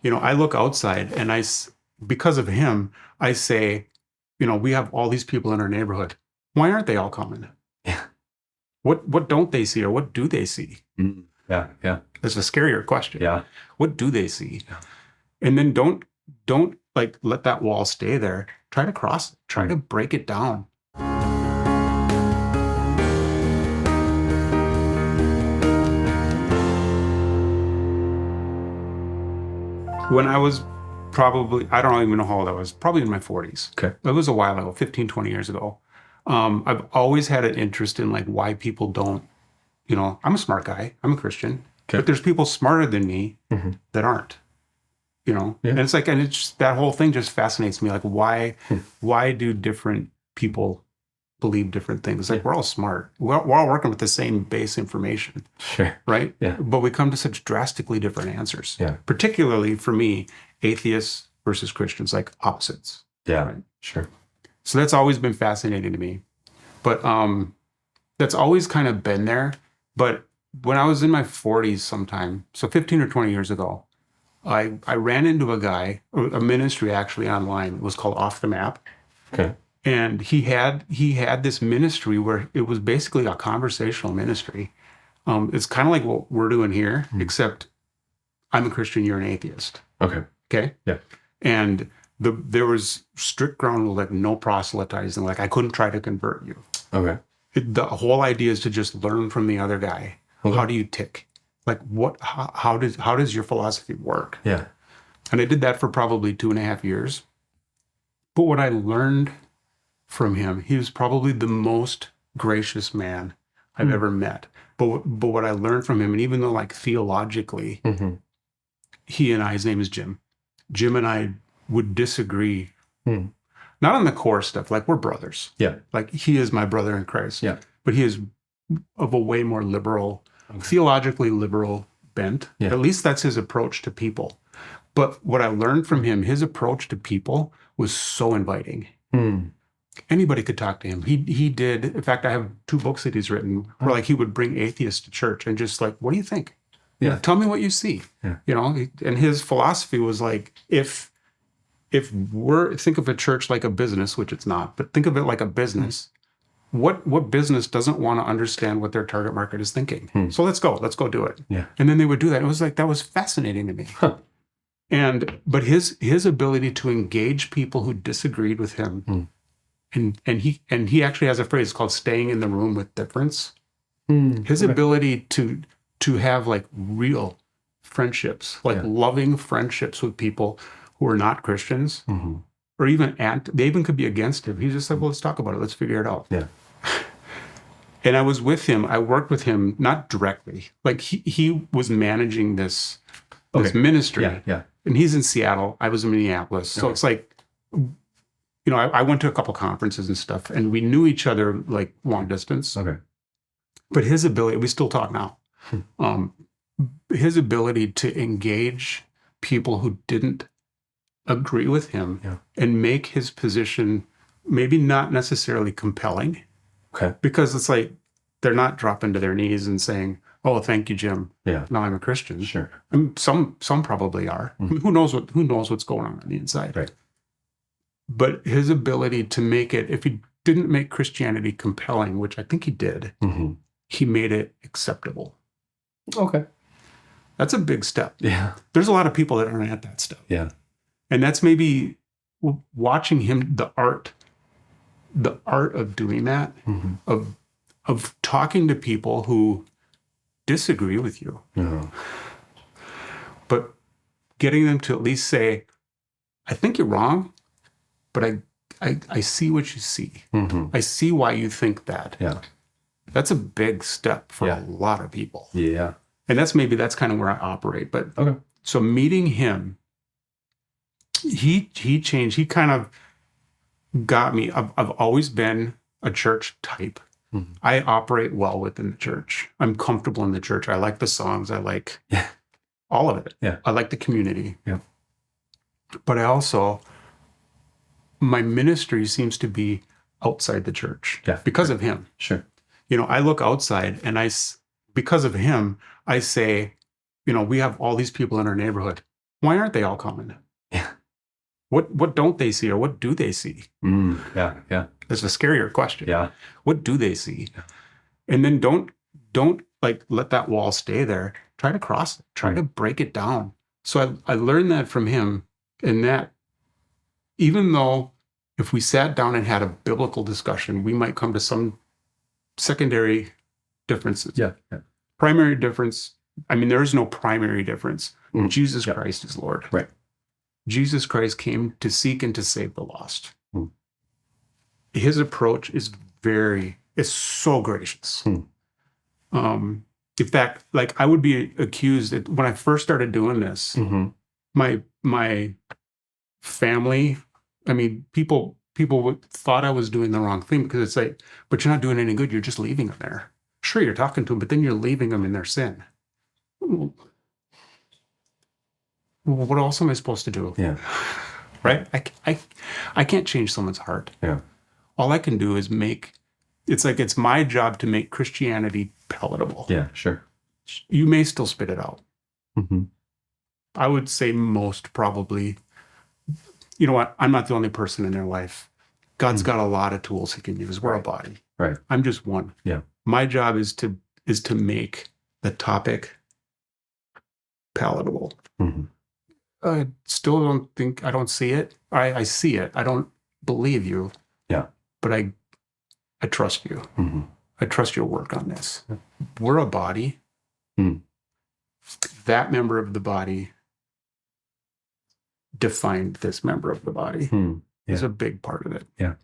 I look outside and because of him, I say, we have all these people in our neighborhood. Why aren't they all coming? Yeah. What don't they see, or what do they see? Mm. Yeah. Yeah. That's a scarier question. Yeah. What do they see? Yeah. And then don't like let that wall stay there. Try to cross it. Try to break it down. When I was I don't even know how old I was, probably in my 40s. Okay. It was a while ago, 15, 20 years ago. I've always had an interest in like why people don't, I'm a smart guy, I'm a Christian, Okay. but there's people smarter than me that aren't, Yeah. and it's like, and it's just, that whole thing just fascinates me. Like why do different people believe different things? Like we're all smart. We're all working with the same base information. Sure. Right? Yeah. But we come to such drastically different answers. Yeah. Particularly for me, atheists versus Christians, like opposites. Yeah. Right? Sure. So that's always been fascinating to me. But that's always kind of been there. But when I was in my 40s sometime, so 15 or 20 years ago, I ran into a guy, a ministry actually online. It was called Off the Map. Okay. And he had this ministry where it was basically a conversational ministry. It's kind of like what we're doing here, except I'm a Christian, you're an atheist. Okay. Okay? Yeah. And there was strict ground rules, like no proselytizing. Like I couldn't try to convert you. Okay. The whole idea is to just learn from the other guy. Okay. How do you tick? Like how does your philosophy work? Yeah. And I did that for probably 2.5 years. But what I learned from him, he was probably the most gracious man I've ever met. But what I learned from him, and even though like theologically, he and I, his name is Jim. Jim and I would disagree, not on the core stuff. Like we're brothers. Yeah. Like he is my brother in Christ. Yeah. But he is of a way more liberal, theologically liberal bent. Yeah. At least that's his approach to people. But what I learned from him, his approach to people was so inviting. Anybody could talk to him. He did. In fact, I have 2 books that he's written where like he would bring atheists to church and just like, what do you think? Yeah. Tell me what you see. Yeah. And his philosophy was like, if think of a church like a business, which it's not, but think of it like a business. What business doesn't want to understand what their target market is thinking? So let's go do it. Yeah. And then they would do that. It was like, that was fascinating to me. Huh. But his ability to engage people who disagreed with him, and he actually has a phrase called staying in the room with difference. His ability to have like real friendships, like loving friendships with people who are not Christians, or even they even could be against him. He's just like, well, let's talk about it. Let's figure it out. Yeah. And I was with him. I worked with him, not directly. Like he was managing this ministry. Yeah. Yeah. And he's in Seattle. I was in Minneapolis. So it's like, I went to a couple conferences and stuff, and we knew each other like long distance. Okay. But his ability, we still talk now. His ability to engage people who didn't agree with him and make his position maybe not necessarily compelling. Okay. Because it's like they're not dropping to their knees and saying, "Oh, thank you, Jim. Yeah. Now I'm a Christian." Sure. I mean, some probably are. I mean, who knows what's going on the inside? Right. But his ability to make it, if he didn't make Christianity compelling, which I think he did, he made it acceptable. Okay. That's a big step. Yeah. There's a lot of people that aren't at that step. Yeah. And that's maybe watching him, the art of doing that, of talking to people who disagree with you, but getting them to at least say, I think you're wrong, but I see what you see. I see why you think that. Yeah. That's a big step for a lot of people. Yeah. And that's kind of where I operate. But so meeting him, he changed. He kind of got me. I've always been a church type. I operate well within the church. I'm comfortable in the church. I like the songs. I like all of it. Yeah. I like the community. Yeah. But I also, my ministry seems to be outside the church because of him. Sure. I look outside and because of him, I say, we have all these people in our neighborhood. Why aren't they all coming? Yeah. What don't they see, or what do they see? Yeah. Yeah. That's a scarier question. Yeah. What do they see? And then don't like let that wall stay there. Try to cross it. Try to break it down. So I learned that from him, and that even though if we sat down and had a biblical discussion, we might come to some secondary differences. Yeah. Yeah. Primary difference, I mean, there is no primary difference. Jesus Christ is Lord. Right. Jesus Christ came to seek and to save the lost. His approach is so gracious. In fact, like I would be accused when I first started doing this, my family, I mean, people thought I was doing the wrong thing, because it's like, but you're not doing any good. You're just leaving them there. Sure, you're talking to them, but then you're leaving them in their sin. Well, what else am I supposed to do? Yeah. Right? I can't change someone's heart. Yeah. All I can do is it's my job to make Christianity palatable. Yeah, sure. You may still spit it out. Mm-hmm. I would say most probably, you know what? I'm not the only person in their life. God's got a lot of tools he can use. We're a body. Right. I'm just one. Yeah. My job is to make the topic palatable. I still I don't see it. I see it. I don't believe you. Yeah. But I trust you. I trust your work on this. We're a body. That member of the body defined this member of the body. Is a big part of it. Yeah.